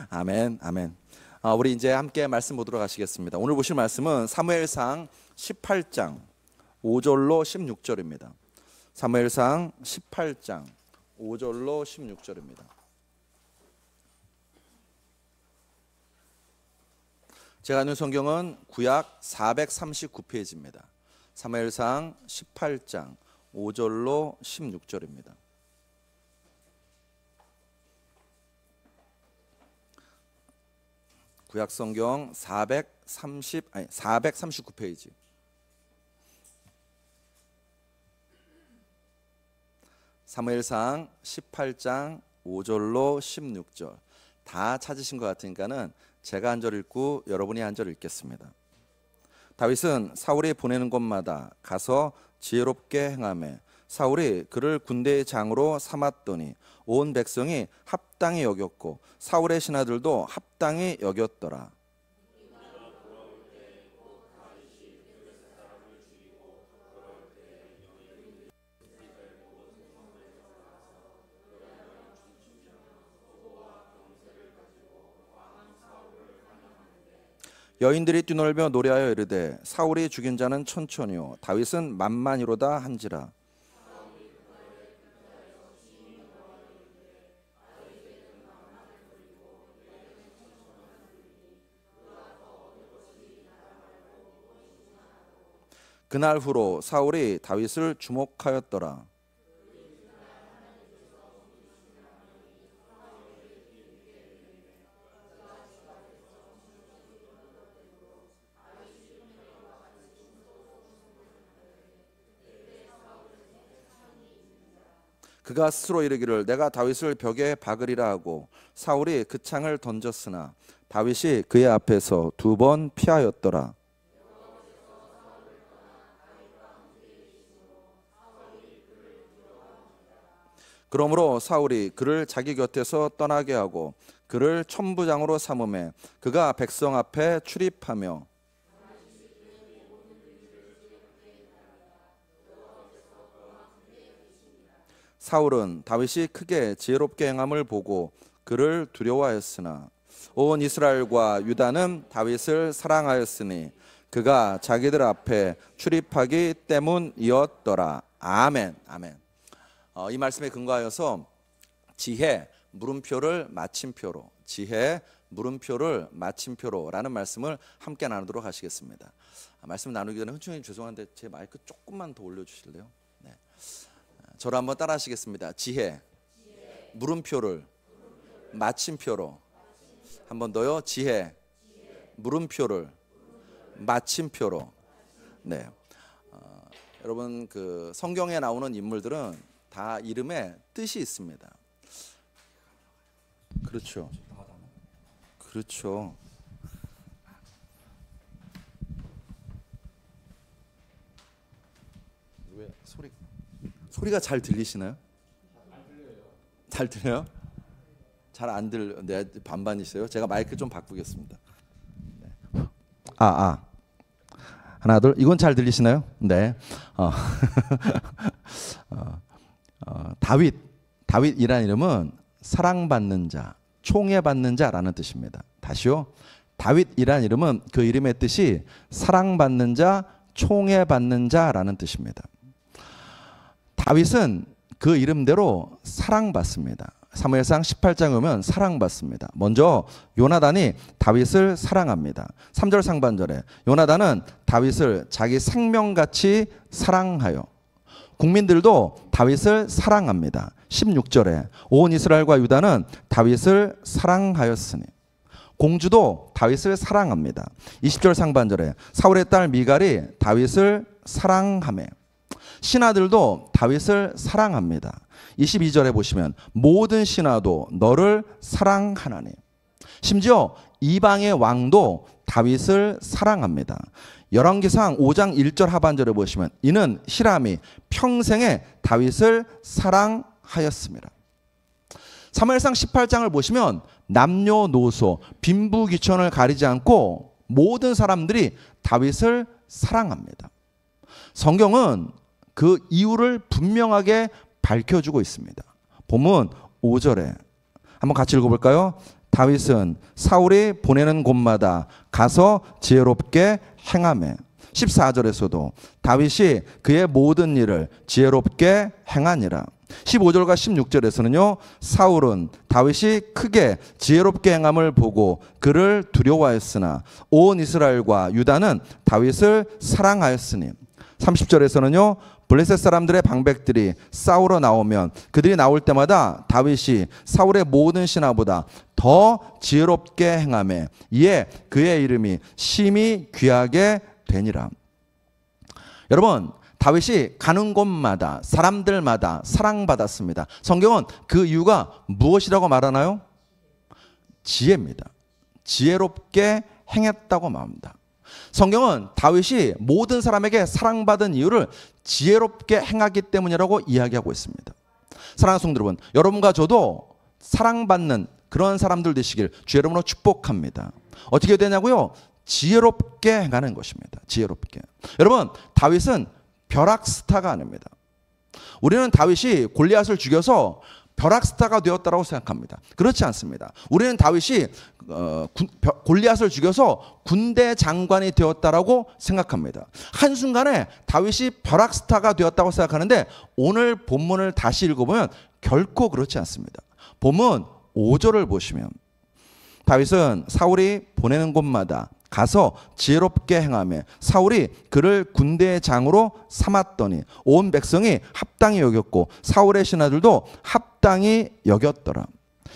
아멘, 아멘. 우리 이제 함께 말씀 보도록 하시겠습니다. 오늘 보실 말씀은 사무엘상 18장 5절로 16절입니다. 사무엘상 18장 5절로 16절입니다. 제가 있는 성경은 구약 439페이지입니다. 사무엘상 18장 5절로 16절입니다. 구약 성경 439페이지. 사무엘상 18장 5절로 16절. 다 찾으신 것 같으니까는 제가 한 절 읽고 여러분이 한 절 읽겠습니다. 다윗은 사울이 보내는 곳마다 가서 지혜롭게 행하매 사울이 그를 군대의 장으로 삼았더니 온 백성이 합당히 여겼고 사울의 신하들도 합당히 여겼더라. 여인들이 뛰놀며 노래하여 이르되 사울이 죽인 자는 천천히요 다윗은 만만이로다 한지라. 그날 후로 사울이 다윗을 주목하였더라. 그가 스스로 이르기를 내가 다윗을 벽에 박으리라 하고 사울이 그 창을 던졌으나 다윗이 그의 앞에서 2번 피하였더라. 그러므로 사울이 그를 자기 곁에서 떠나게 하고 그를 천부장으로 삼음해 그가 백성 앞에 출입하며 사울은 다윗이 크게 지혜롭게 행함을 보고 그를 두려워하였으나 온 이스라엘과 유다는 다윗을 사랑하였으니 그가 자기들 앞에 출입하기 때문이었더라. 아멘. 아멘. 이 말씀에 근거하여서 지혜 물음표를 마침표로, 지혜 물음표를 마침표로라는 말씀을 함께 나누도록 하시겠습니다. 말씀 나누기 전에 흔충님 죄송한데 제 마이크 조금만 더 올려주실래요? 네. 저를 한번 따라 하시겠습니다. 지혜 물음표를 마침표로. 한 번 더요. 지혜 물음표를 마침표로. 네. 여러분 그 성경에 나오는 인물들은 다 이름에 뜻이 있습니다. 그렇죠. 그렇죠. 왜 소리가 잘 들리시나요? 잘 들려요? 잘 안 들려. 네, 반반이세요. 제가 마이크 좀 바꾸겠습니다. 네. 하나 둘. 이건 잘 들리시나요? 네. 다윗이라는 이름은 사랑받는 자, 총애받는 자라는 뜻입니다. 다시요. 다윗이라는 이름은 그 이름의 뜻이 사랑받는 자, 총애받는 자라는 뜻입니다. 다윗은 그 이름대로 사랑받습니다. 사무엘상 18장에 오면 사랑받습니다. 먼저 요나단이 다윗을 사랑합니다. 3절 상반절에 요나단은 다윗을 자기 생명같이 사랑하여 국민들도 다윗을 사랑합니다. 16절에 온 이스라엘과 유다는 다윗을 사랑하였으니 공주도 다윗을 사랑합니다. 20절 상반절에 사울의 딸 미갈이 다윗을 사랑하며 신하들도 다윗을 사랑합니다. 22절에 보시면 모든 신하도 너를 사랑하나니 심지어 이방의 왕도 다윗을 사랑합니다. 열왕기상 5장 1절 하반절에 보시면 이는 히람이 평생에 다윗을 사랑하였습니다. 사무엘상 18장을 보시면 남녀노소 빈부귀천을 가리지 않고 모든 사람들이 다윗을 사랑합니다. 성경은 그 이유를 분명하게 밝혀주고 있습니다. 본문 5절에 한번 같이 읽어볼까요? 다윗은 사울이 보내는 곳마다 가서 지혜롭게 행하매. 14절에서도 다윗이 그의 모든 일을 지혜롭게 행하니라. 15절과 16절에서는요, 사울은 다윗이 크게 지혜롭게 행함을 보고 그를 두려워하였으나 온 이스라엘과 유다는 다윗을 사랑하였으니. 30절에서는요, 블레셋 사람들의 방백들이 싸우러 나오면 그들이 나올 때마다 다윗이 사울의 모든 신하보다 더 지혜롭게 행하매 이에 그의 이름이 심히 귀하게 되니라. 여러분, 다윗이 가는 곳마다 사람들마다 사랑받았습니다. 성경은 그 이유가 무엇이라고 말하나요? 지혜입니다. 지혜롭게 행했다고 말합니다. 성경은 다윗이 모든 사람에게 사랑받은 이유를 지혜롭게 행하기 때문이라고 이야기하고 있습니다. 사랑하는 성도 여러분, 여러분과 저도 사랑받는 그런 사람들 되시길 주의 이름으로 축복합니다. 어떻게 되냐고요? 지혜롭게 행하는 것입니다. 지혜롭게. 여러분, 다윗은 벼락스타가 아닙니다. 우리는 다윗이 골리앗을 죽여서 벼락스타가 되었다고 생각합니다. 그렇지 않습니다. 우리는 다윗이 골리앗을 죽여서 군대 장관이 되었다라고 생각합니다. 한순간에 다윗이 벼락스타가 되었다고 생각하는데 오늘 본문을 다시 읽어보면 결코 그렇지 않습니다. 본문 5절을 보시면 다윗은 사울이 보내는 곳마다 가서 지혜롭게 행하며 사울이 그를 군대의 장으로 삼았더니 온 백성이 합당히 여겼고 사울의 신하들도 합당히 여겼더라.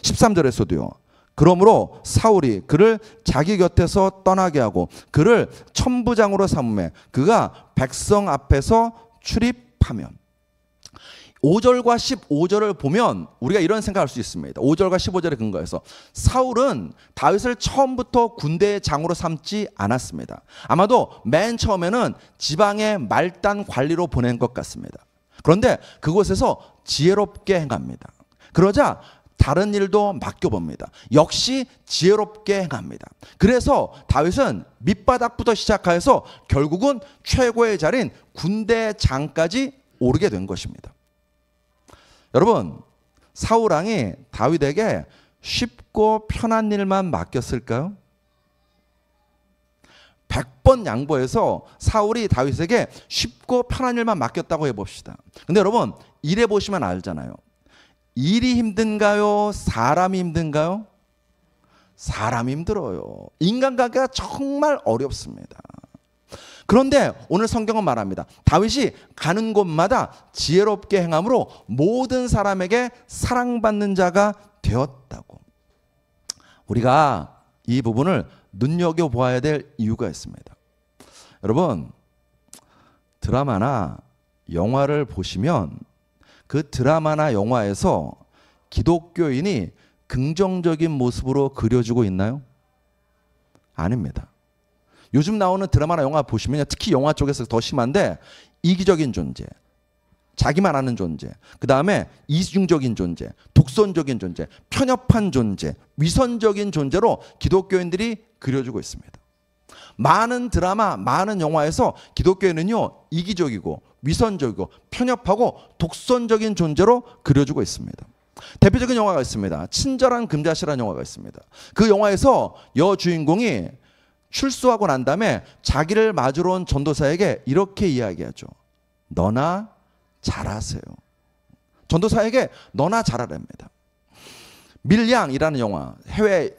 13절에서도요. 그러므로 사울이 그를 자기 곁에서 떠나게 하고 그를 천부장으로 삼으며 그가 백성 앞에서 출입하면. 5절과 15절을 보면 우리가 이런 생각할 수 있습니다. 5절과 15절에 근거해서 사울은 다윗을 처음부터 군대의 장으로 삼지 않았습니다. 아마도 맨 처음에는 지방의 말단 관리로 보낸 것 같습니다. 그런데 그곳에서 지혜롭게 행합니다. 그러자 다른 일도 맡겨봅니다. 역시 지혜롭게 행합니다. 그래서 다윗은 밑바닥부터 시작해서 결국은 최고의 자리인 군대장까지 오르게 된 것입니다. 여러분, 사울왕이 다윗에게 쉽고 편한 일만 맡겼을까요? 100번 양보해서 사울이 다윗에게 쉽고 편한 일만 맡겼다고 해봅시다. 근데 여러분, 일해 보시면 알잖아요. 일이 힘든가요? 사람이 힘든가요? 사람이 힘들어요. 인간관계가 정말 어렵습니다. 그런데 오늘 성경은 말합니다. 다윗이 가는 곳마다 지혜롭게 행함으로 모든 사람에게 사랑받는 자가 되었다고. 우리가 이 부분을 눈여겨보아야 될 이유가 있습니다. 여러분, 드라마나 영화를 보시면 그 드라마나 영화에서 기독교인이 긍정적인 모습으로 그려지고 있나요? 아닙니다. 요즘 나오는 드라마나 영화 보시면 특히 영화 쪽에서 더 심한데 이기적인 존재, 자기만 아는 존재, 그 다음에 이중적인 존재, 독선적인 존재, 편협한 존재, 위선적인 존재로 기독교인들이 그려지고 있습니다. 많은 드라마, 많은 영화에서 기독교인은요 이기적이고 위선적이고 편협하고 독선적인 존재로 그려지고 있습니다. 대표적인 영화가 있습니다. 친절한 금자씨라는 영화가 있습니다. 그 영화에서 여주인공이 출소하고 난 다음에 자기를 맞으러 온 전도사에게 이렇게 이야기하죠. 너나 잘하세요. 전도사에게 너나 잘하랍니다. 밀양이라는 영화, 해외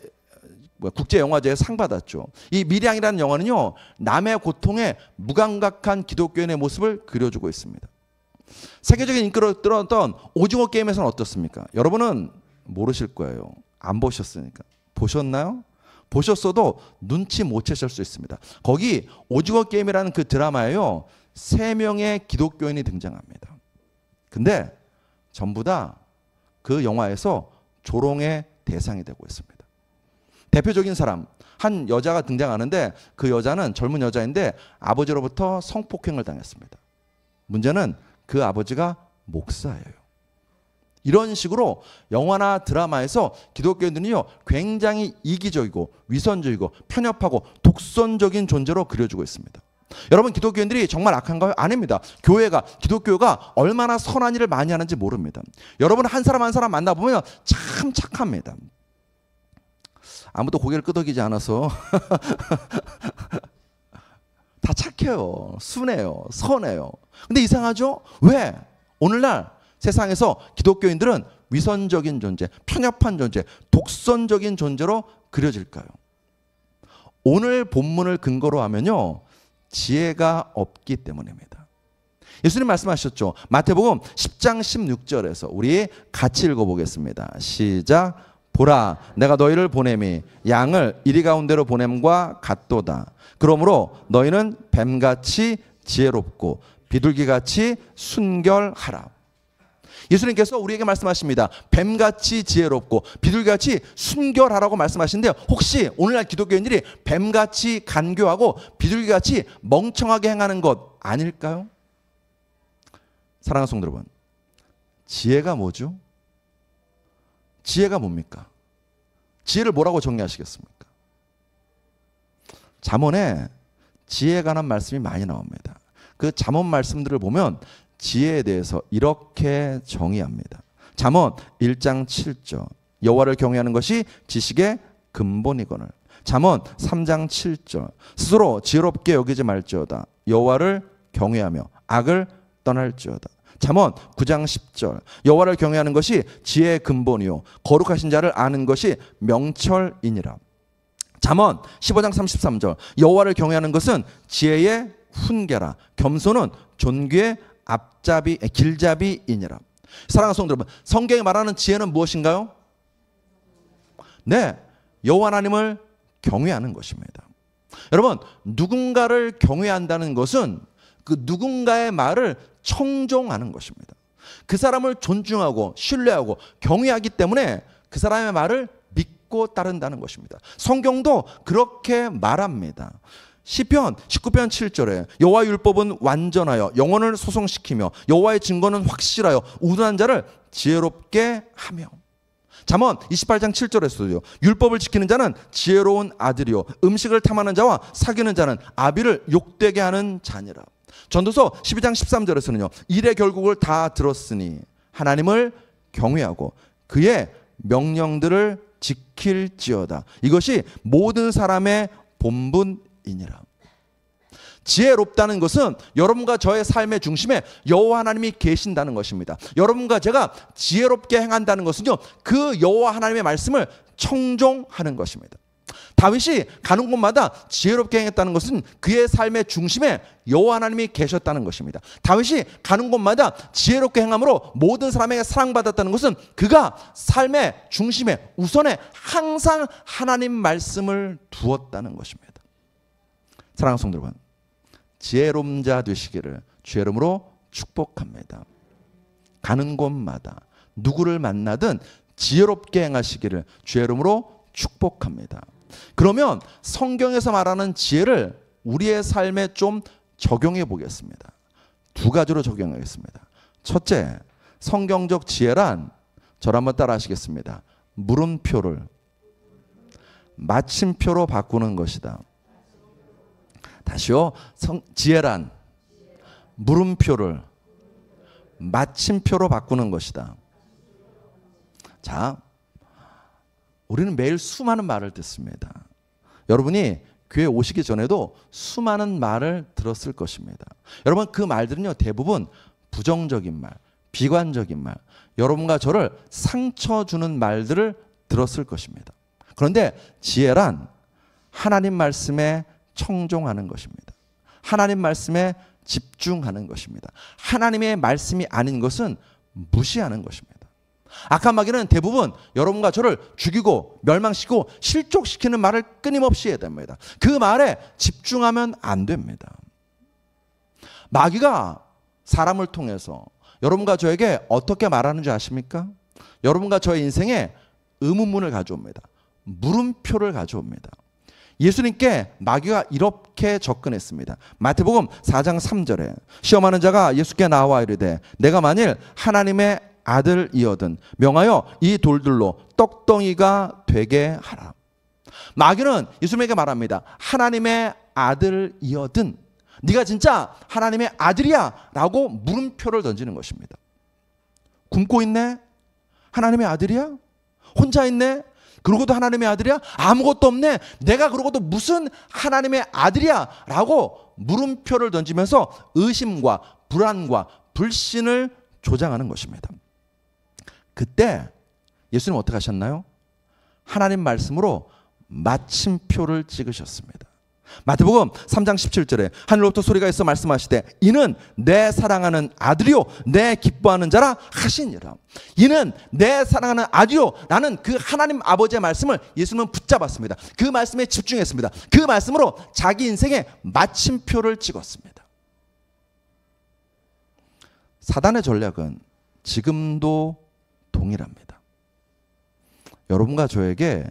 국제영화제에 상 받았죠. 이 밀양이라는 영화는요, 남의 고통에 무감각한 기독교인의 모습을 그려주고 있습니다. 세계적인 인기를 끌었던 오징어 게임에서는 어떻습니까? 여러분은 모르실 거예요. 안 보셨으니까. 보셨나요? 보셨어도 눈치 못 채실 수 있습니다. 거기 오징어 게임이라는 그 드라마에요, 3명의 기독교인이 등장합니다. 근데 전부 다 그 영화에서 조롱의 대상이 되고 있습니다. 대표적인 사람, 한 여자가 등장하는데 그 여자는 젊은 여자인데 아버지로부터 성폭행을 당했습니다. 문제는 그 아버지가 목사예요. 이런 식으로 영화나 드라마에서 기독교인들은요 굉장히 이기적이고 위선적이고 편협하고 독선적인 존재로 그려지고 있습니다. 여러분, 기독교인들이 정말 악한가요? 아닙니다. 기독교가 얼마나 선한 일을 많이 하는지 모릅니다. 여러분 한 사람 한 사람 만나보면 참 착합니다. 아무도 고개를 끄덕이지 않아서 다 착해요. 순해요. 선해요. 근데 이상하죠? 왜? 오늘날 세상에서 기독교인들은 위선적인 존재, 편협한 존재, 독선적인 존재로 그려질까요? 오늘 본문을 근거로 하면요, 지혜가 없기 때문입니다. 예수님 말씀하셨죠. 마태복음 10장 16절에서 우리 같이 읽어보겠습니다. 시작. 보라, 내가 너희를 보냄이 양을 이리 가운데로 보냄과 같도다. 그러므로 너희는 뱀같이 지혜롭고 비둘기같이 순결하라. 예수님께서 우리에게 말씀하십니다. 뱀같이 지혜롭고 비둘기같이 순결하라고 말씀하시는데요. 혹시 오늘날 기독교인들이 뱀같이 간교하고 비둘기같이 멍청하게 행하는 것 아닐까요? 사랑하는 성도 여러분, 지혜가 뭐죠? 지혜가 뭡니까? 지혜를 뭐라고 정리하시겠습니까? 잠언에 지혜에 관한 말씀이 많이 나옵니다. 그 잠언 말씀들을 보면 지혜에 대해서 이렇게 정의합니다. 잠언 1장 7절. 여호와를 경외하는 것이 지식의 근본이거늘. 잠언 3장 7절. 스스로 지혜롭게 여기지 말지어다. 여호와를 경외하며 악을 떠날지어다. 잠언 9장 10절. 여호와를 경외하는 것이 지혜의 근본이요 거룩하신 자를 아는 것이 명철이니라. 잠언 15장 33절. 여호와를 경외하는 것은 지혜의 훈계라. 겸손은 존귀의 길잡이이니라. 사랑하는 성도 여러분, 성경이 말하는 지혜는 무엇인가요? 네, 여호와 하나님을 경외하는 것입니다. 여러분, 누군가를 경외한다는 것은 그 누군가의 말을 청종하는 것입니다. 그 사람을 존중하고 신뢰하고 경외하기 때문에 그 사람의 말을 믿고 따른다는 것입니다. 성경도 그렇게 말합니다. 시편 19편 7절에 여호와의 율법은 완전하여 영혼을 소성시키며 여호와의 증거는 확실하여 우둔한 자를 지혜롭게 하며. 잠언 28장 7절에서도요. 율법을 지키는 자는 지혜로운 아들이요 음식을 탐하는 자와 사귀는 자는 아비를 욕되게 하는 자니라. 전도서 12장 13절에서는요. 일의 결국을 다 들었으니 하나님을 경외하고 그의 명령들을 지킬지어다. 이것이 모든 사람의 본분이니라. 지혜롭다는 것은 여러분과 저의 삶의 중심에 여호와 하나님이 계신다는 것입니다. 여러분과 제가 지혜롭게 행한다는 것은요, 그 여호와 하나님의 말씀을 청종하는 것입니다. 다윗이 가는 곳마다 지혜롭게 행했다는 것은 그의 삶의 중심에 여호와 하나님이 계셨다는 것입니다. 다윗이 가는 곳마다 지혜롭게 행함으로 모든 사람에게 사랑받았다는 것은 그가 삶의 중심에 우선에 항상 하나님 말씀을 두었다는 것입니다. 사랑하는 성도 여러분, 지혜로운 자 되시기를 주의 이름으로 축복합니다. 가는 곳마다 누구를 만나든 지혜롭게 행하시기를 주의 이름으로 축복합니다. 그러면 성경에서 말하는 지혜를 우리의 삶에 좀 적용해 보겠습니다. 두 가지로 적용하겠습니다. 첫째, 성경적 지혜란 저를 한번 따라 하시겠습니다. 물음표를 마침표로 바꾸는 것이다. 다시요. 지혜란 물음표를 마침표로 바꾸는 것이다. 자, 우리는 매일 수많은 말을 듣습니다. 여러분이 교회 오시기 전에도 수많은 말을 들었을 것입니다. 여러분, 그 말들은요, 대부분 부정적인 말, 비관적인 말, 여러분과 저를 상처 주는 말들을 들었을 것입니다. 그런데 지혜란 하나님 말씀에 청종하는 것입니다. 하나님 말씀에 집중하는 것입니다. 하나님의 말씀이 아닌 것은 무시하는 것입니다. 악한 마귀는 대부분 여러분과 저를 죽이고 멸망시키고 실족시키는 말을 끊임없이 해야 됩니다. 그 말에 집중하면 안 됩니다. 마귀가 사람을 통해서 여러분과 저에게 어떻게 말하는지 아십니까? 여러분과 저의 인생에 의문문을 가져옵니다. 물음표를 가져옵니다. 예수님께 마귀가 이렇게 접근했습니다. 마태복음 4장 3절에 시험하는 자가 예수께 나와 이르되 내가 만일 하나님의 아들이거든 명하여 이 돌들로 떡덩이가 되게 하라. 마귀는 예수님에게 말합니다. 하나님의 아들이거든 네가 진짜 하나님의 아들이야 라고 물음표를 던지는 것입니다. 굶고 있네? 하나님의 아들이야? 혼자 있네? 그러고도 하나님의 아들이야? 아무것도 없네. 내가 그러고도 무슨 하나님의 아들이야? 라고 물음표를 던지면서 의심과 불안과 불신을 조장하는 것입니다. 그때 예수님 어떻게 하셨나요? 하나님 말씀으로 마침표를 찍으셨습니다. 마태복음 3장 17절에 하늘로부터 소리가 있어 말씀하시되 이는 내 사랑하는 아들이요 내 기뻐하는 자라 하시니라. 이는 내 사랑하는 아들이요. 라는 그 하나님 아버지의 말씀을 예수님은 붙잡았습니다. 그 말씀에 집중했습니다. 그 말씀으로 자기 인생에 마침표를 찍었습니다. 사단의 전략은 지금도 동일합니다. 여러분과 저에게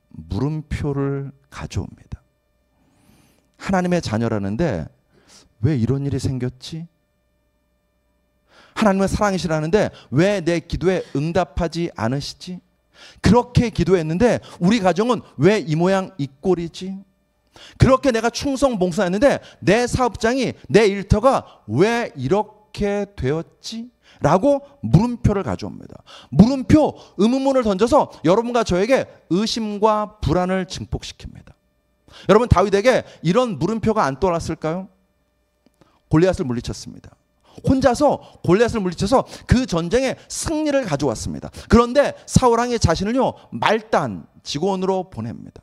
물음표를 가져옵니다. 하나님의 자녀라는데 왜 이런 일이 생겼지? 하나님은 사랑이시라는데 왜 내 기도에 응답하지 않으시지? 그렇게 기도했는데 우리 가정은 왜 이 모양 이 꼴이지? 그렇게 내가 충성 봉사했는데 내 사업장이 내 일터가 왜 이렇게 되었지? 라고 물음표를 가져옵니다. 물음표, 의문문을 던져서 여러분과 저에게 의심과 불안을 증폭시킵니다. 여러분 다윗에게 이런 물음표가 안 떠올랐을까요? 골리앗을 물리쳤습니다. 혼자서 골리앗을 물리쳐서 그 전쟁에 승리를 가져왔습니다. 그런데 사울왕이 자신을요 말단 직원으로 보냅니다.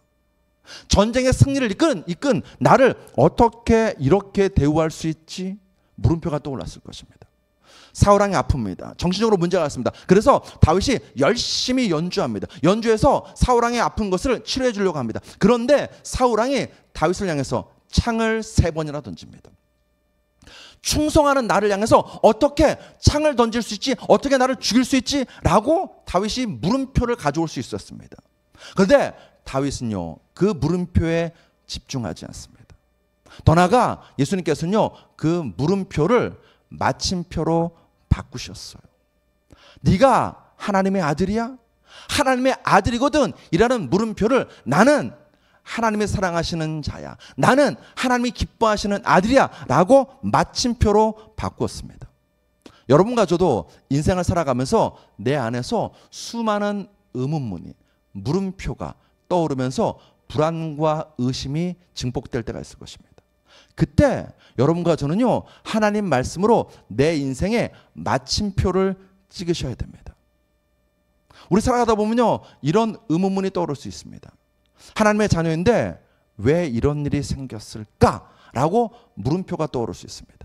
전쟁의 승리를 이끈 나를 어떻게 이렇게 대우할 수 있지? 물음표가 떠올랐을 것입니다. 사울왕이 아픕니다. 정신적으로 문제가 났습니다. 그래서 다윗이 열심히 연주합니다. 연주해서 사울왕의 아픈 것을 치료해 주려고 합니다. 그런데 사울왕이 다윗을 향해서 창을 3번이나 던집니다. 충성하는 나를 향해서 어떻게 창을 던질 수 있지? 어떻게 나를 죽일 수 있지? 라고 다윗이 물음표를 가져올 수 있었습니다. 그런데 다윗은요 그 물음표에 집중하지 않습니다. 더 나아가 예수님께서는요 그 물음표를 마침표로 바꾸셨어요. 네가 하나님의 아들이야? 하나님의 아들이거든 이라는 물음표를 나는 하나님의 사랑하시는 자야. 나는 하나님이 기뻐하시는 아들이야 라고 마침표로 바꾸었습니다. 여러분과 저도 인생을 살아가면서 내 안에서 수많은 의문문이 물음표가 떠오르면서 불안과 의심이 증폭될 때가 있을 것입니다. 그때 여러분과 저는요 하나님 말씀으로 내 인생에 마침표를 찍으셔야 됩니다. 우리 살아가다 보면요 이런 의문문이 떠오를 수 있습니다. 하나님의 자녀인데 왜 이런 일이 생겼을까? 라고 물음표가 떠오를 수 있습니다.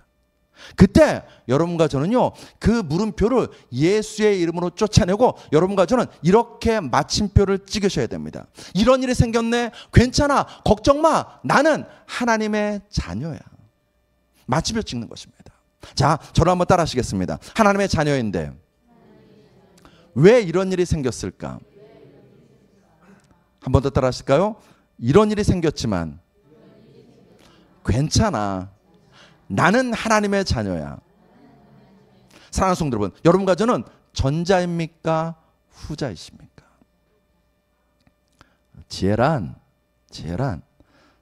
그때 여러분과 저는요 그 물음표를 예수의 이름으로 쫓아내고 여러분과 저는 이렇게 마침표를 찍으셔야 됩니다. 이런 일이 생겼네. 괜찮아. 걱정 마. 나는 하나님의 자녀야. 마침표 찍는 것입니다. 자, 저를 한번 따라 하시겠습니다. 하나님의 자녀인데 왜 이런 일이 생겼을까? 한 번 더 따라 하실까요? 이런 일이 생겼지만 괜찮아. 나는 하나님의 자녀야. 사랑하는 성도 여러분, 여러분과 저는 전자입니까? 후자이십니까? 지혜란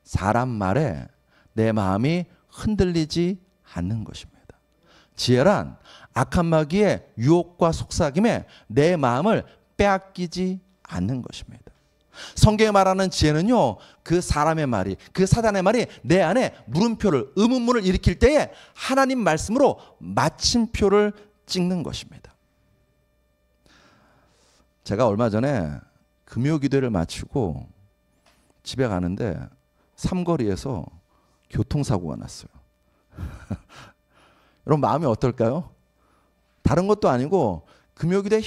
사람 말에 내 마음이 흔들리지 않는 것입니다. 지혜란 악한 마귀의 유혹과 속삭임에 내 마음을 빼앗기지 않는 것입니다. 성경에 말하는 지혜는요, 그 사람의 말이, 그 사단의 말이 내 안에 물음표를, 의문문을 일으킬 때에 하나님 말씀으로 마침표를 찍는 것입니다. 제가 얼마 전에 금요기도를 마치고 집에 가는데 삼거리에서 교통사고가 났어요. 여러분 마음이 어떨까요? 다른 것도 아니고 금요기도에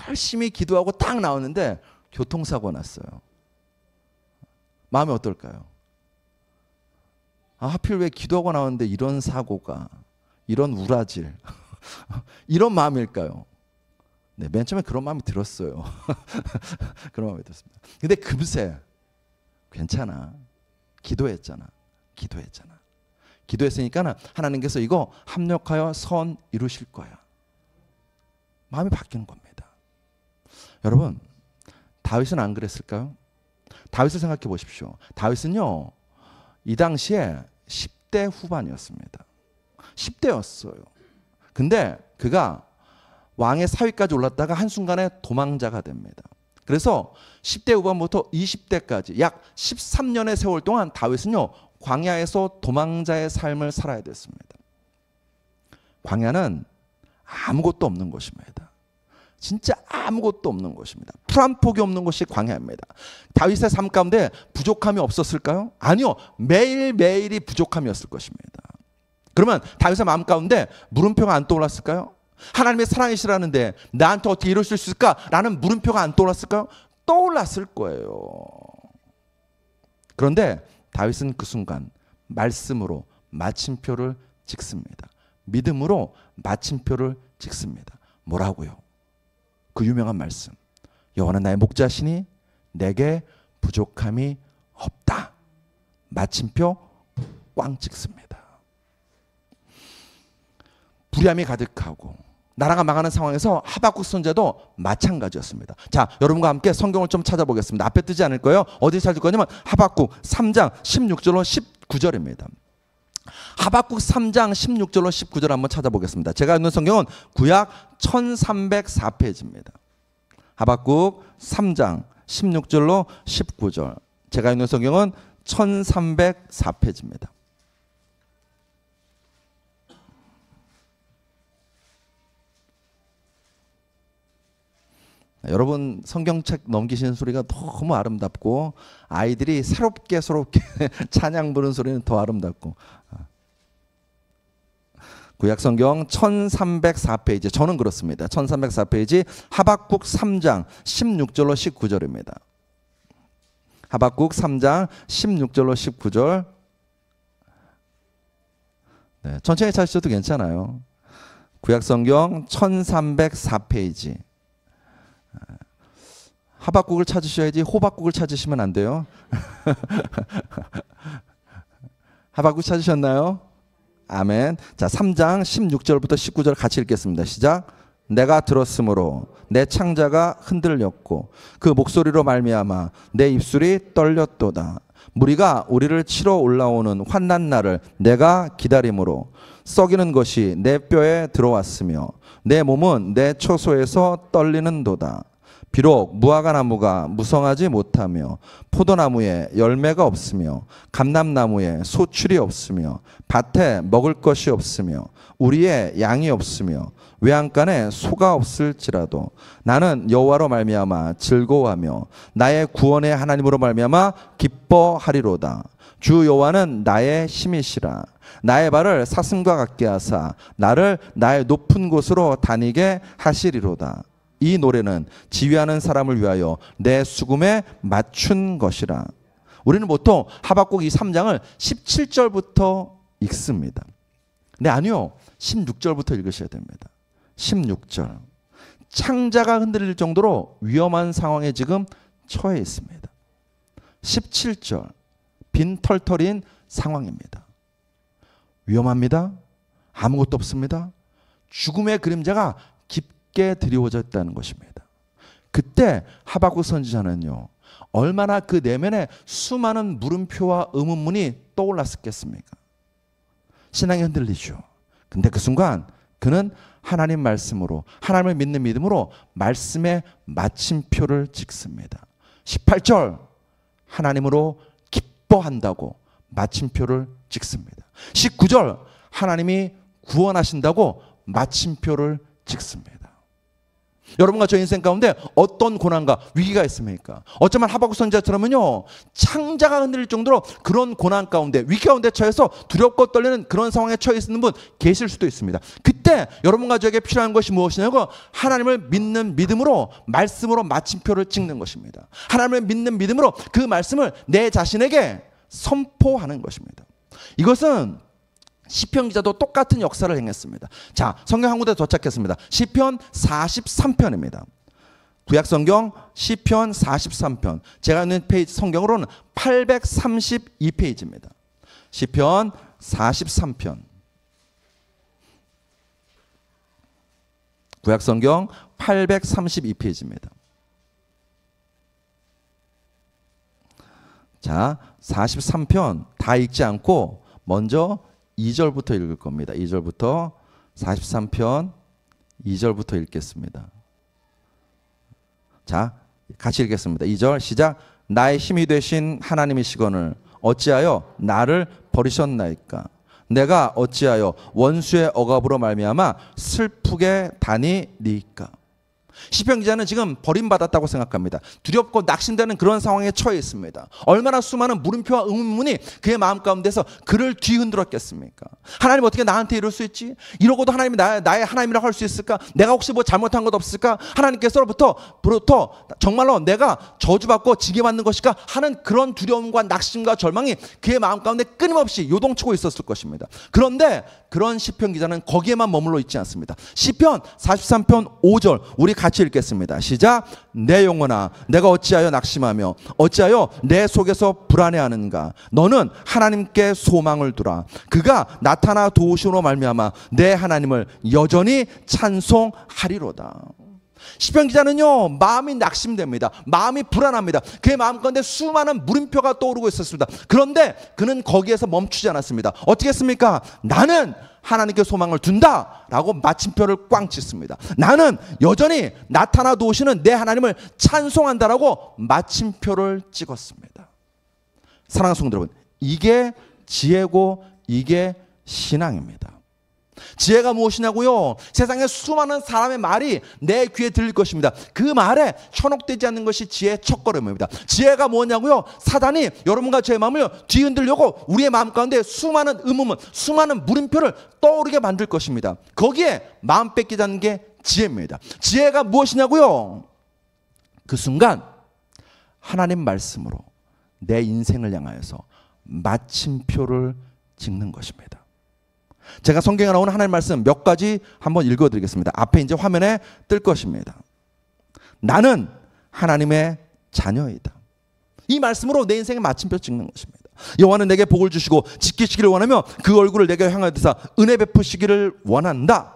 열심히 기도하고 딱 나오는데 교통사고가 났어요. 마음이 어떨까요? 하필 왜 기도하고 나오는데 이런 사고가, 이런 우라질, 이런 마음일까요? 네, 맨 처음에 그런 마음이 들었어요. 그런 마음이 들었습니다. 근데 금세 괜찮아. 기도했잖아. 기도했으니까 하나님께서 이거 합력하여 선 이루실 거야. 마음이 바뀌는 겁니다. 여러분, 다윗은 안 그랬을까요? 다윗을 생각해 보십시오. 다윗은요, 이 당시에 10대 후반이었습니다. 10대였어요. 근데 그가 왕의 사위까지 올랐다가 한순간에 도망자가 됩니다. 그래서 10대 후반부터 20대까지 약 13년의 세월 동안 다윗은요, 광야에서 도망자의 삶을 살아야 됐습니다. 광야는 아무것도 없는 곳입니다. 진짜 아무것도 없는 곳입니다. 풀 한 폭이 없는 곳이 광야입니다. 다윗의 삶 가운데 부족함이 없었을까요? 아니요. 매일매일이 부족함이었을 것입니다. 그러면 다윗의 마음 가운데 물음표가 안 떠올랐을까요? 하나님의 사랑이시라는데 나한테 어떻게 이럴 수 있을까? 라는 물음표가 안 떠올랐을까요? 떠올랐을 거예요. 그런데 다윗은 그 순간 말씀으로 마침표를 찍습니다. 믿음으로 마침표를 찍습니다. 뭐라고요? 그 유명한 말씀. 여호와는 나의 목자시니 내게 부족함이 없다. 마침표 꽝 찍습니다. 불의함이 가득하고 나라가 망하는 상황에서 하박국 선지자도 마찬가지였습니다. 자, 여러분과 함께 성경을 좀 찾아보겠습니다. 앞에 뜨지 않을 거예요. 어디 찾을 거냐면 하박국 3장 16절로 19절입니다. 하박국 3장 16절로 19절 한번 찾아보겠습니다. 제가 읽는 성경은 구약 1304페이지입니다. 하박국 3장 16절로 19절. 제가 읽는 성경은 1304페이지입니다. 여러분 성경책 넘기시는 소리가 너무 아름답고 아이들이 새롭게 찬양 부르는 소리는 더 아름답고. 구약성경 1304페이지, 저는 그렇습니다. 1304페이지 하박국 3장 16절로 19절입니다. 하박국 3장 16절로 19절. 네, 천천히 찾으셔도 괜찮아요. 구약성경 1304페이지. 하박국을 찾으셔야지 호박국을 찾으시면 안 돼요. 하박국 찾으셨나요? 아멘. 자, 3장 16절부터 19절 같이 읽겠습니다. 시작. 내가 들었으므로 내 창자가 흔들렸고 그 목소리로 말미암아 내 입술이 떨렸도다. 무리가 우리를 치러 올라오는 환난 날을 내가 기다림으로 썩이는 것이 내 뼈에 들어왔으며 내 몸은 내 처소에서 떨리는도다. 비록 무화과 나무가 무성하지 못하며 포도나무에 열매가 없으며 감람나무에 소출이 없으며 밭에 먹을 것이 없으며 우리의 양이 없으며 외양간에 소가 없을지라도 나는 여호와로 말미암아 즐거워하며 나의 구원의 하나님으로 말미암아 기뻐하리로다. 주 여호와는 나의 힘이시라. 나의 발을 사슴과 같게 하사 나를 나의 높은 곳으로 다니게 하시리로다. 이 노래는 지휘하는 사람을 위하여 내 수금에 맞춘 것이라. 우리는 보통 하박국 이 3장을 17절부터 읽습니다. 근데 아니요, 16절부터 읽으셔야 됩니다. 16절. 창자가 흔들릴 정도로 위험한 상황에 지금 처해 있습니다. 17절. 빈털털인 상황입니다. 위험합니다. 아무것도 없습니다. 죽음의 그림자가 깊게 드리워졌다는 것입니다. 그때 하박국 선지자는요, 얼마나 그 내면에 수많은 물음표와 의문문이 떠올랐겠습니까? 신앙이 흔들리죠. 근데 그 순간 그는 하나님 말씀으로, 하나님을 믿는 믿음으로 말씀의 마침표를 찍습니다. 18절, 하나님으로 기뻐한다고 마침표를 찍습니다. 19절, 하나님이 구원하신다고 마침표를 찍습니다. 여러분과 저 인생 가운데 어떤 고난과 위기가 있습니까? 어쩌면 하박국 선지자처럼은요, 창자가 흔들릴 정도로 그런 고난 가운데, 위기 가운데 처해서 두렵고 떨리는 그런 상황에 처해 있는 분 계실 수도 있습니다. 그때 여러분과 저에게 필요한 것이 무엇이냐고, 하나님을 믿는 믿음으로, 말씀으로 마침표를 찍는 것입니다. 하나님을 믿는 믿음으로 그 말씀을 내 자신에게 선포하는 것입니다. 이것은 시편 기자도 똑같은 역사를 행했습니다. 자, 성경 한 군데 도착했습니다. 시편 43편입니다. 구약 성경 시편 43편. 제가 있는 페이지 성경으로는 832페이지입니다. 시편 43편. 구약 성경 832페이지입니다. 자, 43편 다 읽지 않고 먼저 2절부터 읽을 겁니다. 2절부터 43편 2절부터 읽겠습니다. 자, 같이 읽겠습니다. 2절 시작. 나의 힘이 되신 하나님이시거늘 어찌하여 나를 버리셨나이까. 내가 어찌하여 원수의 억압으로 말미암아 슬프게 다니리까. 시편 기자는 지금 버림받았다고 생각합니다. 두렵고 낙심되는 그런 상황에 처해 있습니다. 얼마나 수많은 물음표와 의문문이 그의 마음 가운데서 그를 뒤흔들었겠습니까? 하나님 어떻게 나한테 이럴 수 있지? 이러고도 하나님이 나의 하나님이라고 할 수 있을까? 내가 혹시 뭐 잘못한 것 없을까? 하나님께서부터 정말로 내가 저주받고 징계받는 것일까 하는 그런 두려움과 낙심과 절망이 그의 마음 가운데 끊임없이 요동치고 있었을 것입니다. 그런데 그런 시편 기자는 거기에만 머물러 있지 않습니다. 시편 43편 5절 우리 같이 읽겠습니다. 시작. 내 영혼아 내가 어찌하여 낙심하며 어찌하여 내 속에서 불안해하는가. 너는 하나님께 소망을 두라. 그가 나타나 도우심으로 말미암아 내 하나님을 여전히 찬송하리로다. 시편 기자는요 마음이 낙심됩니다. 마음이 불안합니다. 그의 마음 가운데 수많은 물음표가 떠오르고 있었습니다. 그런데 그는 거기에서 멈추지 않았습니다. 어떻게 했습니까? 나는 하나님께 소망을 둔다 라고 마침표를 꽝 찍습니다. 나는 여전히 나타나 도우시는 내 하나님을 찬송한다라고 마침표를 찍었습니다. 사랑하는 성도 여러분, 이게 지혜고 이게 신앙입니다. 지혜가 무엇이냐고요? 세상에 수많은 사람의 말이 내 귀에 들릴 것입니다. 그 말에 현혹되지 않는 것이 지혜의 첫걸음입니다. 지혜가 뭐냐고요? 사단이 여러분과 저의 마음을 뒤흔들려고 우리의 마음 가운데 수많은 의문문, 수많은 물음표를 떠오르게 만들 것입니다. 거기에 마음 뺏기지 않는 게 지혜입니다. 지혜가 무엇이냐고요? 그 순간 하나님 말씀으로 내 인생을 향하여서 마침표를 찍는 것입니다. 제가 성경에 나오는 하나님 말씀 몇 가지 한번 읽어드리겠습니다. 앞에 이제 화면에 뜰 것입니다. 나는 하나님의 자녀이다. 이 말씀으로 내 인생에 마침표 찍는 것입니다. 여호와는 내게 복을 주시고 지키시기를 원하며 그 얼굴을 내게 향하여 드사 은혜 베푸시기를 원한다.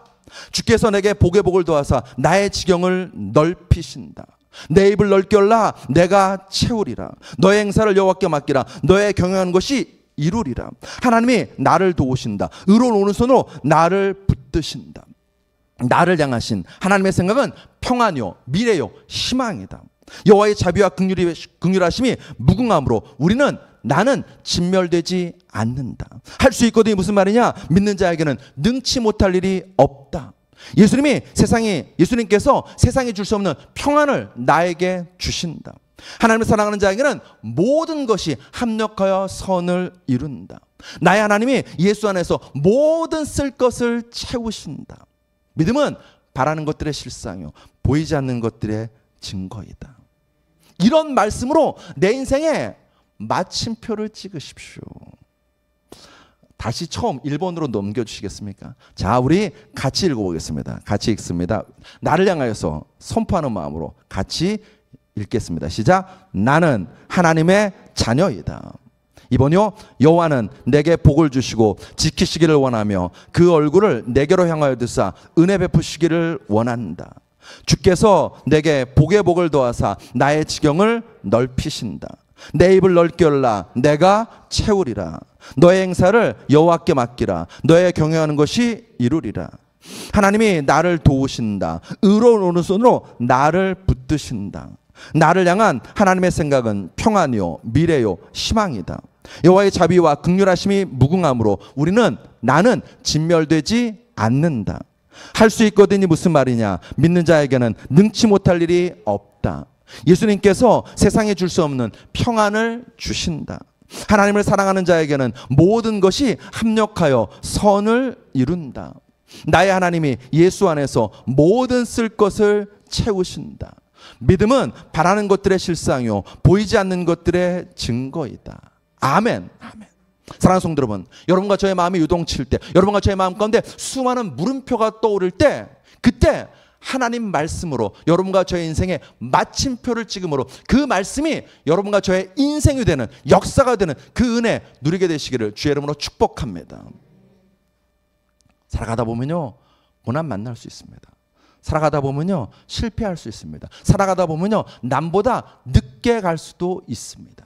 주께서 내게 복의 복을 더하사 나의 지경을 넓히신다. 내 입을 넓게 열라 내가 채우리라. 너의 행사를 여호와께 맡기라. 너의 경영하는 것이 이루리라. 하나님이 나를 도우신다. 의로운 오른손으로 나를 붙드신다. 나를 향하신 하나님의 생각은 평안이요 미래요 희망이다. 여호와의 자비와 긍휼하심이 무궁함으로 나는 진멸되지 않는다. 할 수 있거든요. 무슨 말이냐? 믿는 자에게는 능치 못할 일이 없다. 예수님께서 세상에 줄 수 없는 평안을 나에게 주신다. 하나님을 사랑하는 자에게는 모든 것이 합력하여 선을 이룬다. 나의 하나님이 예수 안에서 모든 쓸 것을 채우신다. 믿음은 바라는 것들의 실상이요 보이지 않는 것들의 증거이다. 이런 말씀으로 내 인생에 마침표를 찍으십시오. 다시 처음 1번으로 넘겨주시겠습니까? 자, 우리 같이 읽어보겠습니다. 같이 읽습니다. 나를 향하여서 선포하는 마음으로 같이 읽겠습니다. 시작. 나는 하나님의 자녀이다. 이번요. 여호와는 내게 복을 주시고 지키시기를 원하며 그 얼굴을 내게로 향하여 드사 은혜 베푸시기를 원한다. 주께서 내게 복의 복을 더하사 나의 지경을 넓히신다. 내 입을 넓게 열라 내가 채우리라. 너의 행사를 여호와께 맡기라. 너의 경영하는 것이 이루리라. 하나님이 나를 도우신다. 의로운 오른손으로 나를 붙드신다. 나를 향한 하나님의 생각은 평안이요 미래요 희망이다. 여호와의 자비와 긍휼하심이 무궁함으로 나는 진멸되지 않는다. 할 수 있거든요. 무슨 말이냐? 믿는 자에게는 능치 못할 일이 없다. 예수님께서 세상에 줄 수 없는 평안을 주신다. 하나님을 사랑하는 자에게는 모든 것이 합력하여 선을 이룬다. 나의 하나님이 예수 안에서 모든 쓸 것을 채우신다. 믿음은 바라는 것들의 실상이요 보이지 않는 것들의 증거이다. 아멘. 아멘. 사랑하는 성도 여러분, 여러분과 저의 마음이 유동칠 때, 여러분과 저의 마음 가운데 수많은 물음표가 떠오를 때, 그때 하나님 말씀으로 여러분과 저의 인생에 마침표를 찍음으로 그 말씀이 여러분과 저의 인생이 되는, 역사가 되는 그 은혜 누리게 되시기를 주의 이름으로 축복합니다. 살아가다 보면요 고난 만날 수 있습니다. 살아가다 보면요 실패할 수 있습니다. 살아가다 보면요 남보다 늦게 갈 수도 있습니다.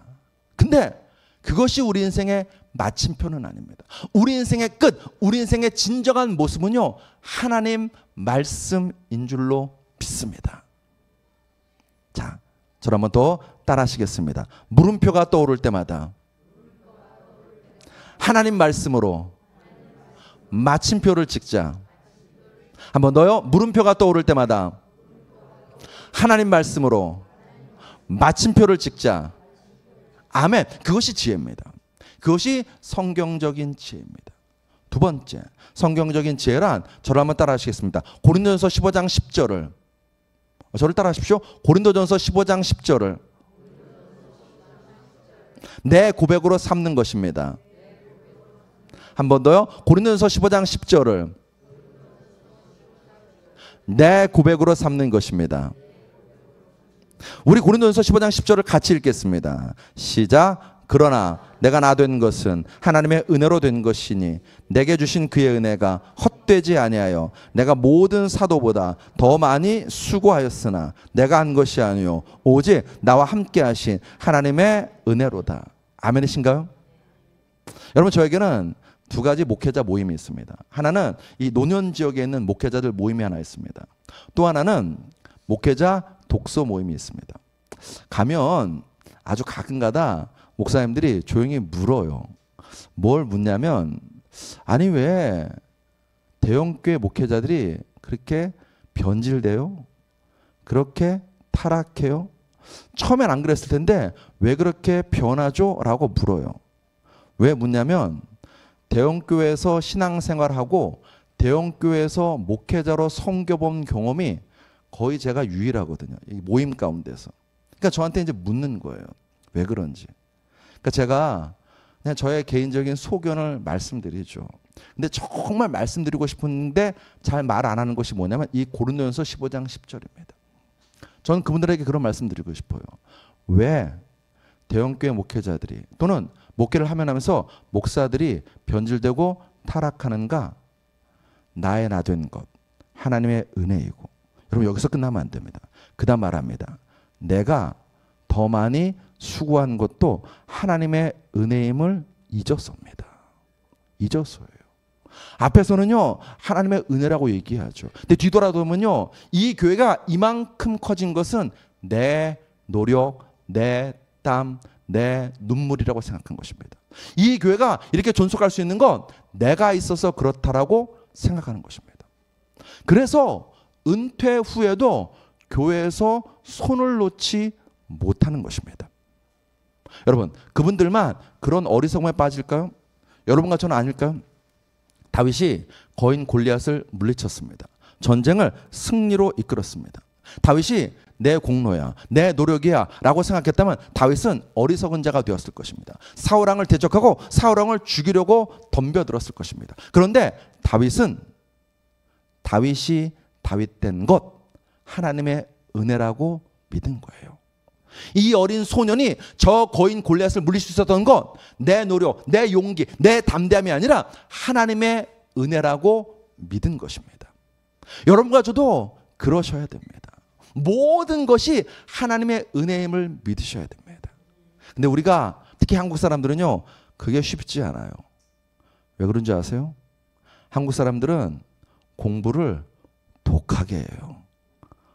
근데 그것이 우리 인생의 마침표는 아닙니다. 우리 인생의 끝, 우리 인생의 진정한 모습은요 하나님 말씀인 줄로 믿습니다. 자, 저를 한번 더 따라 하시겠습니다. 물음표가 떠오를 때마다 하나님 말씀으로 마침표를 찍자. 한 번 더요. 물음표가 떠오를 때마다 하나님 말씀으로 마침표를 찍자. 아멘. 그것이 지혜입니다. 그것이 성경적인 지혜입니다. 두 번째, 성경적인 지혜란 저를 한번 따라 하시겠습니다. 고린도전서 15장 10절을 저를 따라 하십시오. 고린도전서 15장 10절을 내 고백으로 삼는 것입니다. 한 번 더요. 고린도전서 15장 10절을 내 고백으로 삼는 것입니다. 우리 고린도전서 15장 10절을 같이 읽겠습니다. 시작. 그러나 내가 나 된 것은 하나님의 은혜로 된 것이니 내게 주신 그의 은혜가 헛되지 아니하여 내가 모든 사도보다 더 많이 수고하였으나 내가 한 것이 아니요 오직 나와 함께 하신 하나님의 은혜로다. 아멘이신가요? 여러분, 저에게는 두 가지 목회자 모임이 있습니다. 하나는 이 노년 지역에 있는 목회자들 모임이 하나 있습니다. 또 하나는 목회자 독서 모임이 있습니다. 가면 아주 가끔가다 목사님들이 조용히 물어요. 뭘 묻냐면, 아니 왜 대형교회 목회자들이 그렇게 변질돼요? 그렇게 타락해요? 처음엔 안 그랬을 텐데 왜 그렇게 변하죠? 라고 물어요. 왜 묻냐면, 대형교회에서 신앙생활하고 대형교회에서 목회자로 섬겨본 경험이 거의 제가 유일하거든요. 이 모임 가운데서. 그러니까 저한테 이제 묻는 거예요. 왜 그런지. 그러니까 제가 그냥 저의 개인적인 소견을 말씀드리죠. 근데 정말 말씀드리고 싶은데 잘 말 안 하는 것이 뭐냐면 이 고린도전서 15장 10절입니다. 저는 그분들에게 그런 말씀드리고 싶어요. 왜 대형교회 목회자들이 또는 목회를 하면서 목사들이 변질되고 타락하는가? 나의 나 된 것, 하나님의 은혜이고. 여러분, 여기서 끝나면 안 됩니다. 그 다음 말합니다. 내가 더 많이 수고한 것도 하나님의 은혜임을 잊었습니다. 잊었어요. 앞에서는요 하나님의 은혜라고 얘기하죠. 근데 뒤돌아보면요 이 교회가 이만큼 커진 것은 내 노력, 내 땀, 내 눈물이라고 생각한 것입니다. 이 교회가 이렇게 존속할 수 있는 건 내가 있어서 그렇다라고 생각하는 것입니다. 그래서 은퇴 후에도 교회에서 손을 놓지 못하는 것입니다. 여러분, 그분들만 그런 어리석음에 빠질까요? 여러분과 저는 아닐까요? 다윗이 거인 골리앗을 물리쳤습니다. 전쟁을 승리로 이끌었습니다. 다윗이 내 공로야, 내 노력이야 라고 생각했다면 다윗은 어리석은 자가 되었을 것입니다. 사울왕을 대적하고 사울왕을 죽이려고 덤벼들었을 것입니다. 그런데 다윗이 다윗된 것, 하나님의 은혜라고 믿은 거예요. 이 어린 소년이 저 거인 골리앗을 물릴 수 있었던 것, 내 노력, 내 용기, 내 담대함이 아니라 하나님의 은혜라고 믿은 것입니다. 여러분과 저도 그러셔야 됩니다. 모든 것이 하나님의 은혜임을 믿으셔야 됩니다. 근데 우리가 특히 한국 사람들은요 그게 쉽지 않아요. 왜 그런지 아세요? 한국 사람들은 공부를 독하게 해요.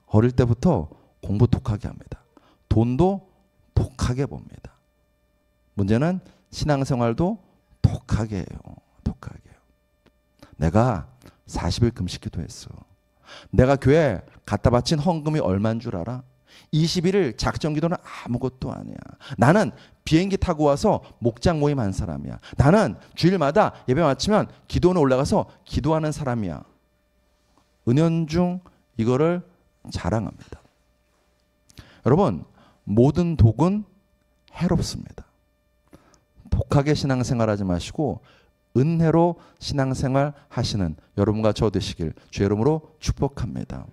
어릴 때부터 공부 독하게 합니다. 돈도 독하게 봅니다. 문제는 신앙생활도 독하게 해요. 독하게 해요. 내가 40일 금식기도 했어. 내가 교회 갖다 바친 헌금이 얼마인 줄 알아? 21일 작정기도는 아무것도 아니야. 나는 비행기 타고 와서 목장 모임 한 사람이야. 나는 주일마다 예배 마치면 기도원에 올라가서 기도하는 사람이야. 은연중 이거를 자랑합니다. 여러분, 모든 독은 해롭습니다. 독하게 신앙생활하지 마시고 은혜로 신앙생활 하시는 여러분과 저 되시길 주의 이름으로 축복합니다.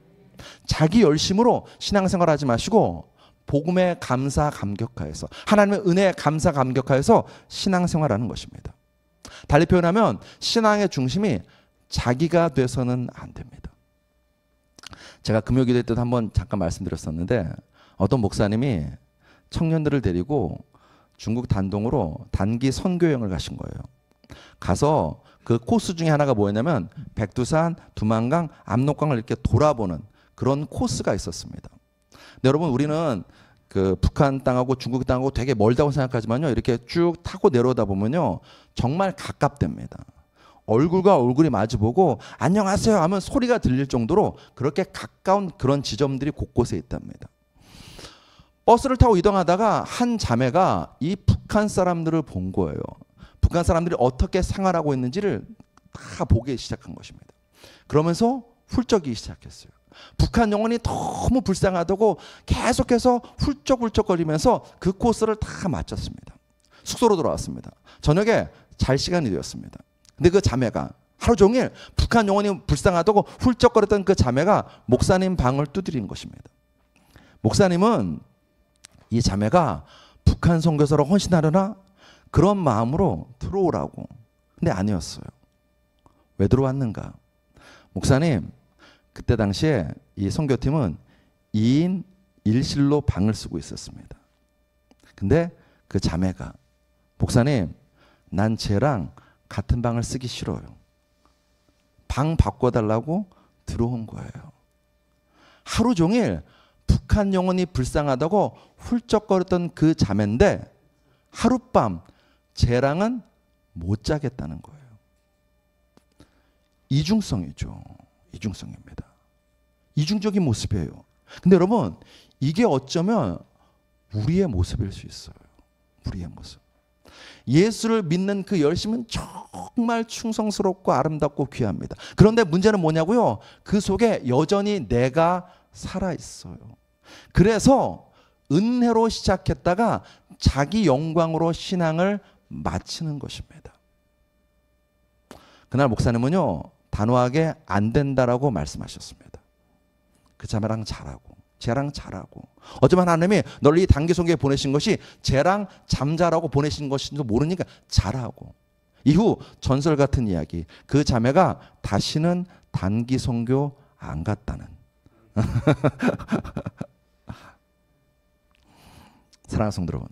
자기 열심으로 신앙생활 하지 마시고 복음에 감사 감격하여서 하나님의 은혜에 감사 감격하여서 신앙생활하는 것입니다. 달리 표현하면 신앙의 중심이 자기가 돼서는 안 됩니다. 제가 금요기도 때 한번 잠깐 말씀드렸었는데 어떤 목사님이 청년들을 데리고 중국 단동으로 단기 선교여행을 가신 거예요. 가서 그 코스 중에 하나가 뭐였냐면 백두산, 두만강, 압록강을 이렇게 돌아보는 그런 코스가 있었습니다. 근데 여러분, 우리는 그 북한 땅하고 중국 땅하고 되게 멀다고 생각하지만요. 이렇게 쭉 타고 내려오다 보면요. 정말 가깝답니다. 얼굴과 얼굴이 마주보고 안녕하세요 하면 소리가 들릴 정도로 그렇게 가까운 그런 지점들이 곳곳에 있답니다. 버스를 타고 이동하다가 한 자매가 이 북한 사람들을 본 거예요. 북한 사람들이 어떻게 생활하고 있는지를 다 보기 시작한 것입니다. 그러면서 훌쩍이기 시작했어요. 북한 영혼이 너무 불쌍하다고 계속해서 훌쩍훌쩍거리면서 그 코스를 다 마쳤습니다. 숙소로 돌아왔습니다. 저녁에 잘 시간이 되었습니다. 근데 그 자매가 하루 종일 북한 영혼이 불쌍하다고 훌쩍거렸던 그 자매가 목사님 방을 두드린 것입니다. 목사님은 이 자매가 북한 선교사로 헌신하려나 그런 마음으로 들어오라고. 근데 아니었어요. 왜 들어왔는가? 목사님, 그때 당시에 이 선교팀은 2인 1실로 방을 쓰고 있었습니다. 근데 그 자매가 목사님, 난 쟤랑 같은 방을 쓰기 싫어요. 방 바꿔달라고 들어온 거예요. 하루 종일 북한 영혼이 불쌍하다고 훌쩍거렸던 그 자매인데 하룻밤 쟤랑은 못 자겠다는 거예요. 이중성이죠. 이중성입니다. 이중적인 모습이에요. 근데 여러분, 이게 어쩌면 우리의 모습일 수 있어요. 우리의 모습. 예수를 믿는 그 열심은 정말 충성스럽고 아름답고 귀합니다. 그런데 문제는 뭐냐고요? 그 속에 여전히 내가 살아있어요. 그래서 은혜로 시작했다가 자기 영광으로 신앙을 마치는 것입니다. 그날 목사님은요, 단호하게 안 된다라고 말씀하셨습니다. 그 자매랑 잘하고 쟤랑 잘하고 어쩌면 하나님이 널 이 단기 선교에 보내신 것이 쟤랑 잠자라고 보내신 것인지도 모르니까 잘하고. 이후 전설 같은 이야기, 그 자매가 다시는 단기 선교 안 갔다는. 사랑하는 성도 여러분,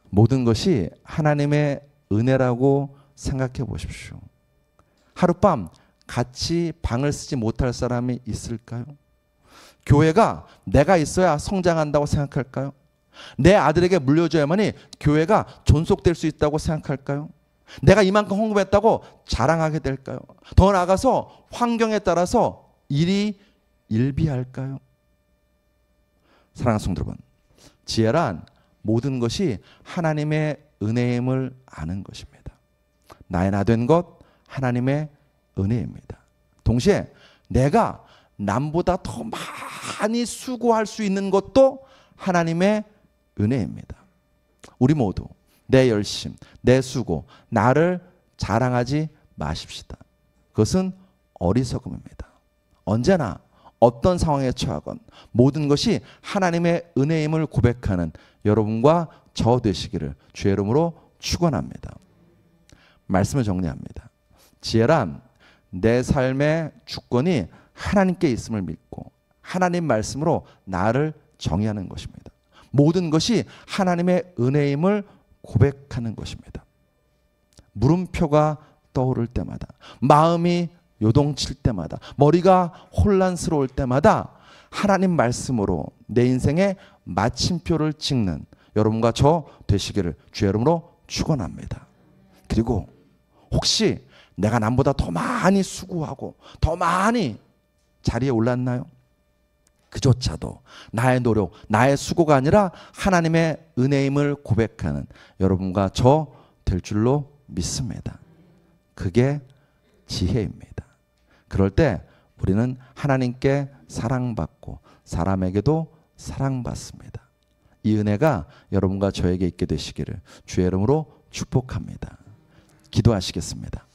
모든 것이 하나님의 은혜라고 생각해 보십시오. 하룻밤 같이 방을 쓰지 못할 사람이 있을까요? 교회가 내가 있어야 성장한다고 생각할까요? 내 아들에게 물려줘야만이 교회가 존속될 수 있다고 생각할까요? 내가 이만큼 헌금했다고 자랑하게 될까요? 더 나아가서 환경에 따라서 일이 일비할까요? 사랑하는 성도 여러분, 지혜란 모든 것이 하나님의 은혜임을 아는 것입니다. 나의 나 된 것 하나님의 은혜입니다. 동시에 내가 남보다 더 많이 수고할 수 있는 것도 하나님의 은혜입니다. 우리 모두 내 열심, 내 수고, 나를 자랑하지 마십시다. 그것은 어리석음입니다. 언제나 어떤 상황에 처하건 모든 것이 하나님의 은혜임을 고백하는 여러분과 저 되시기를 주의 이름으로 축원합니다. 말씀을 정리합니다. 지혜란 내 삶의 주권이 하나님께 있음을 믿고 하나님 말씀으로 나를 정의하는 것입니다. 모든 것이 하나님의 은혜임을 고백하는 것입니다. 물음표가 떠오를 때마다, 마음이 요동칠 때마다, 머리가 혼란스러울 때마다 하나님 말씀으로 내 인생의 마침표를 찍는 여러분과 저 되시기를 주의 이름으로 축원합니다. 그리고 혹시 내가 남보다 더 많이 수고하고 더 많이 자리에 올랐나요? 그조차도 나의 노력, 나의 수고가 아니라 하나님의 은혜임을 고백하는 여러분과 저 될 줄로 믿습니다. 그게 지혜입니다. 그럴 때 우리는 하나님께 사랑받고 사람에게도 사랑받습니다. 이 은혜가 여러분과 저에게 있게 되시기를 주의 이름으로 축복합니다. 기도하시겠습니다.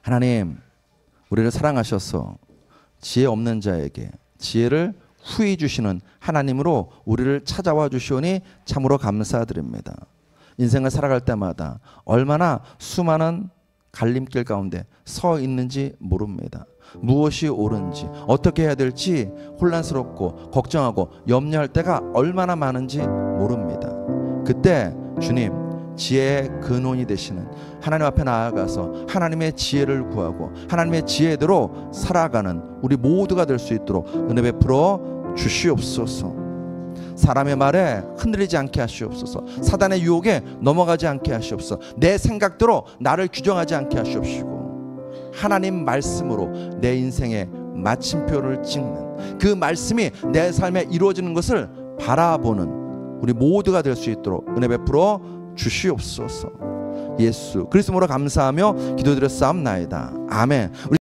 하나님, 우리를 사랑하셔서 지혜 없는 자에게 지혜를 후히 주시는 하나님으로 우리를 찾아와 주시오니 참으로 감사드립니다. 인생을 살아갈 때마다 얼마나 수많은 갈림길 가운데 서 있는지 모릅니다. 무엇이 옳은지 어떻게 해야 될지 혼란스럽고 걱정하고 염려할 때가 얼마나 많은지 모릅니다. 그때 주님, 지혜의 근원이 되시는 하나님 앞에 나아가서 하나님의 지혜를 구하고 하나님의 지혜대로 살아가는 우리 모두가 될 수 있도록 은혜 베풀어 주시옵소서. 사람의 말에 흔들리지 않게 하시옵소서. 사단의 유혹에 넘어가지 않게 하시옵소서. 내 생각대로 나를 규정하지 않게 하시옵시고 하나님 말씀으로 내 인생의 마침표를 찍는 그 말씀이 내 삶에 이루어지는 것을 바라보는 우리 모두가 될 수 있도록 은혜 베풀어 주시옵소서. 예수 그리스도로 감사하며 기도드렸사옵나이다. 아멘. 우리